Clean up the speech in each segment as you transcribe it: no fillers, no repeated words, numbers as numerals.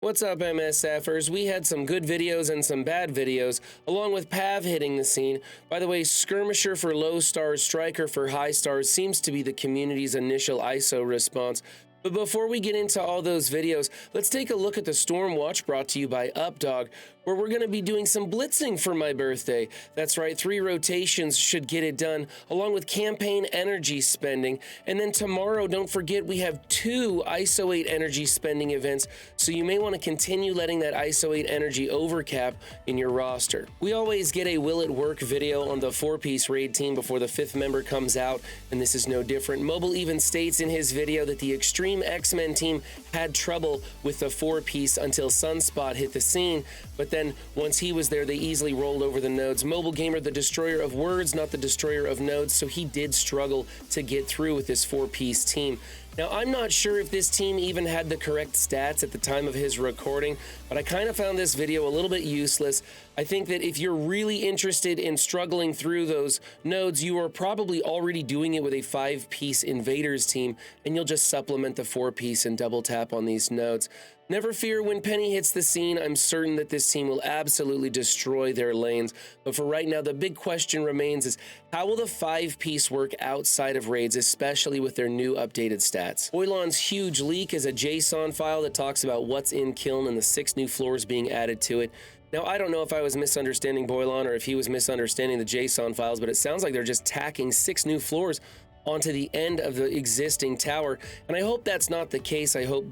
What's up, MSFers? We had some good videos and some bad videos, along with Pav hitting the scene. By the way, Skirmisher for low stars, Striker for high stars seems to be the community's initial ISO response. But before we get into all those videos, let's take a look at the Storm Watch brought to you by Updog, where we're going to be doing some blitzing for my birthday. That's right, 3 rotations should get it done, along with campaign energy spending. And then tomorrow, don't forget, we have 2 ISO 8 energy spending events, so you may want to continue letting that ISO 8 energy overcap in your roster. We always get a Will It Work video on the 4-piece raid team before the 5th member comes out, and this is no different. Mobile even states in his video that the Extreme X-Men team had trouble with the 4-piece until Sunspot hit the scene, but then once he was there, they easily rolled over the nodes. Mobile Gamer, the destroyer of words, not the destroyer of nodes, so he did struggle to get through with this 4-piece team. Now, I'm not sure if this team even had the correct stats at the time of his recording, but I kind of found this video a little bit useless. I think that if you're really interested in struggling through those nodes, you are probably already doing it with a 5-piece invaders team, and you'll just supplement the 4-piece and double tap on these nodes. Never fear, when Penny hits the scene, I'm certain that this team will absolutely destroy their lanes. But for right now, the big question remains is, how will the 5-piece work outside of raids, especially with their new updated stats? Boylon's huge leak is a JSON file that talks about what's in Kyln and the 6 new floors being added to it. Now, I don't know if I was misunderstanding Boylon or if he was misunderstanding the JSON files, but it sounds like they're just tacking 6 new floors onto the end of the existing tower. And I hope that's not the case. I hope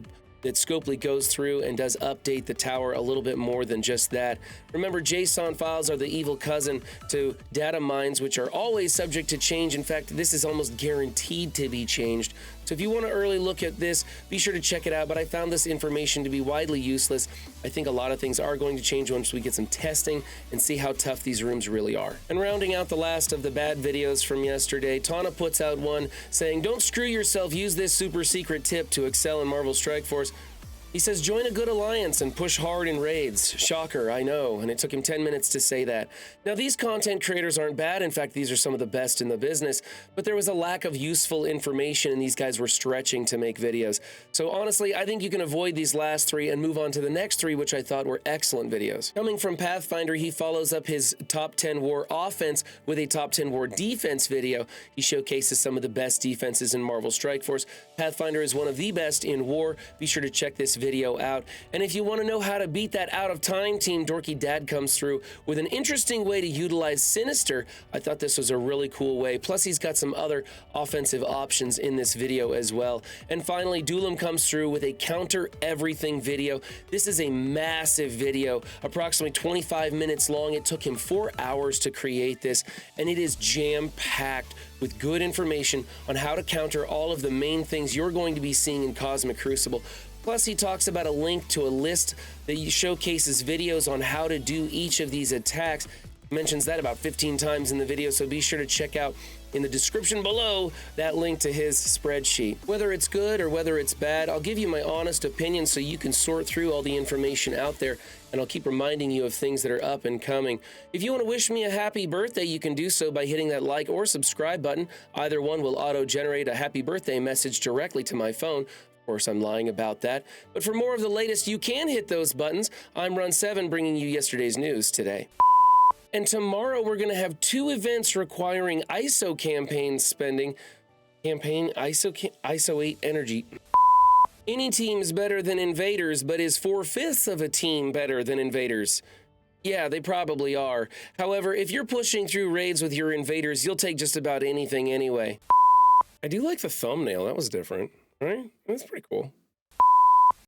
that Scopely goes through and does update the tower a little bit more than just that. Remember, JSON files are the evil cousin to data mines, which are always subject to change. In fact, this is almost guaranteed to be changed. So if you want to early look at this, be sure to check it out. But I found this information to be widely useless. I think a lot of things are going to change once we get some testing and see how tough these rooms really are. And rounding out the last of the bad videos from yesterday, Tana puts out one saying, "Don't screw yourself, use this super secret tip to excel in Marvel Strike Force." He says, join a good alliance and push hard in raids. Shocker, I know, and it took him 10 minutes to say that. Now, these content creators aren't bad. In fact, these are some of the best in the business, but there was a lack of useful information and these guys were stretching to make videos. So honestly, I think you can avoid these last 3 and move on to the next 3, which I thought were excellent videos. Coming from Pathfinder, he follows up his top 10 war offense with a top 10 war defense video. He showcases some of the best defenses in Marvel Strike Force. Pathfinder is one of the best in war. Be sure to check this video out. And if you want to know how to beat that out of time team, Dorky Dad comes through with an interesting way to utilize Sinister. I thought this was a really cool way. Plus, he's got some other offensive options in this video as well. And finally, Duelam comes through with a counter everything video. This is a massive video, approximately 25 minutes long. It took him 4 hours to create this, and it is jam-packed with good information on how to counter all of the main things you're going to be seeing in Cosmic Crucible. Plus, he talks about a link to a list that showcases videos on how to do each of these attacks. He mentions that about 15 times in the video, so be sure to check out in the description below that link to his spreadsheet. Whether it's good or whether it's bad, I'll give you my honest opinion so you can sort through all the information out there, and I'll keep reminding you of things that are up and coming. If you want to wish me a happy birthday, you can do so by hitting that like or subscribe button. Either one will auto-generate a happy birthday message directly to my phone. Of course, I'm lying about that. But for more of the latest, you can hit those buttons. I'm Run7, bringing you yesterday's news today. And tomorrow, we're going to have 2 events requiring ISO campaign spending. ISO 8 energy. Any team's better than invaders, but is 4/5 of a team better than invaders? Yeah, they probably are. However, if you're pushing through raids with your invaders, you'll take just about anything anyway. I do like the thumbnail. That was different, right? That's pretty cool.